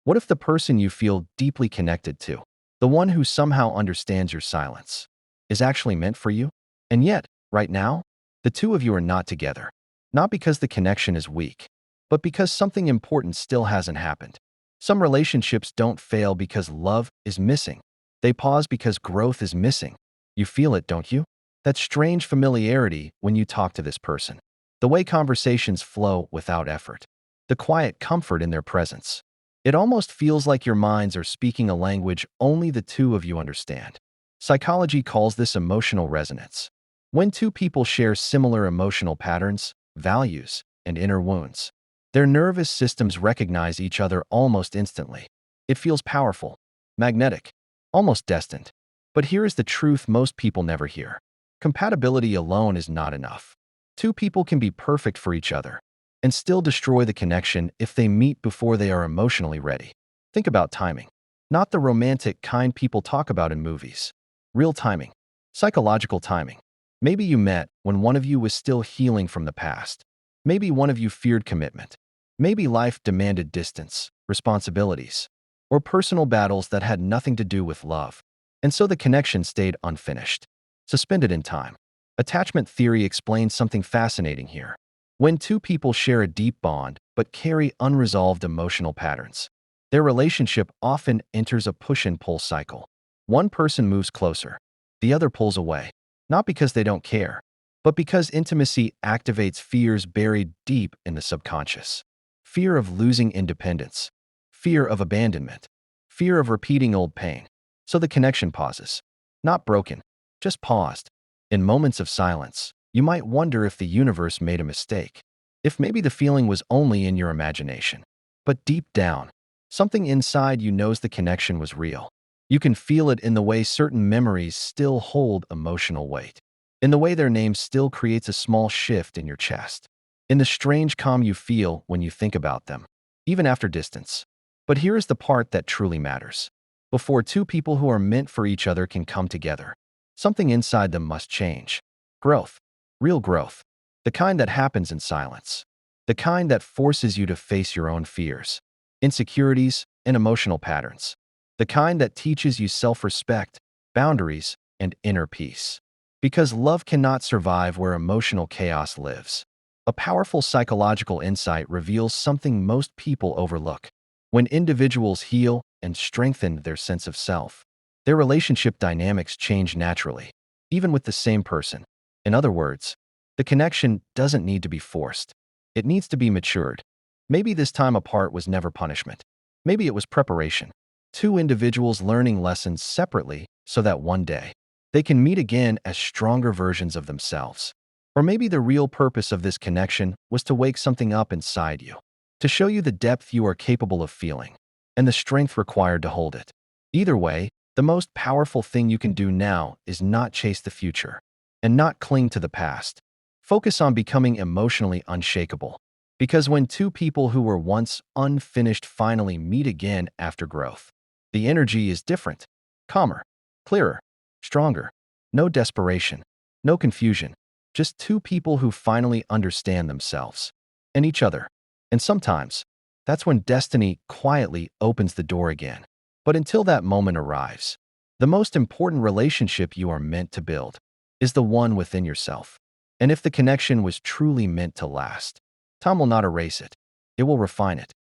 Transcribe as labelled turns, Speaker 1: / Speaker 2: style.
Speaker 1: What if the person you feel deeply connected to, the one who somehow understands your silence, is actually meant for you? And yet, right now, the two of you are not together. Not because the connection is weak, but because something important still hasn't happened. Some relationships don't fail because love is missing. They pause because growth is missing. You feel it, don't you? That strange familiarity when you talk to this person. The way conversations flow without effort. The quiet comfort in their presence. It almost feels like your minds are speaking a language only the two of you understand. Psychology calls this emotional resonance. When two people share similar emotional patterns, values, and inner wounds, their nervous systems recognize each other almost instantly. It feels powerful, magnetic, almost destined. But here is the truth most people never hear. Compatibility alone is not enough. Two people can be perfect for each other and still destroy the connection if they meet before they are emotionally ready. Think about timing. Not the romantic kind people talk about in movies. Real timing. Psychological timing. Maybe you met when one of you was still healing from the past. Maybe one of you feared commitment. Maybe life demanded distance, responsibilities, or personal battles that had nothing to do with love. And so the connection stayed unfinished, suspended in time. Attachment theory explains something fascinating here. When two people share a deep bond but carry unresolved emotional patterns, their relationship often enters a push and pull cycle. One person moves closer, the other pulls away, not because they don't care, but because intimacy activates fears buried deep in the subconscious. Fear of losing independence, fear of abandonment, fear of repeating old pain. So the connection pauses. Not broken, just paused. In moments of silence, you might wonder if the universe made a mistake, if maybe the feeling was only in your imagination. But deep down, something inside you knows the connection was real. You can feel it in the way certain memories still hold emotional weight, in the way their name still creates a small shift in your chest, in the strange calm you feel when you think about them, even after distance. But here is the part that truly matters. Before two people who are meant for each other can come together, something inside them must change. Growth. Real growth. The kind that happens in silence. The kind that forces you to face your own fears, insecurities, and emotional patterns. The kind that teaches you self-respect, boundaries, and inner peace. Because love cannot survive where emotional chaos lives. A powerful psychological insight reveals something most people overlook. When individuals heal and strengthen their sense of self, their relationship dynamics change naturally, even with the same person. In other words, the connection doesn't need to be forced. It needs to be matured. Maybe this time apart was never punishment. Maybe it was preparation. Two individuals learning lessons separately so that one day they can meet again as stronger versions of themselves. Or maybe the real purpose of this connection was to wake something up inside you, to show you the depth you are capable of feeling and the strength required to hold it. Either way, the most powerful thing you can do now is not chase the future and not cling to the past. Focus on becoming emotionally unshakable. Because when two people who were once unfinished finally meet again after growth, the energy is different, calmer, clearer, stronger. No desperation, no confusion, just two people who finally understand themselves and each other. And sometimes, that's when destiny quietly opens the door again. But until that moment arrives, the most important relationship you are meant to build is the one within yourself. And if the connection was truly meant to last, time will not erase it. It will refine it.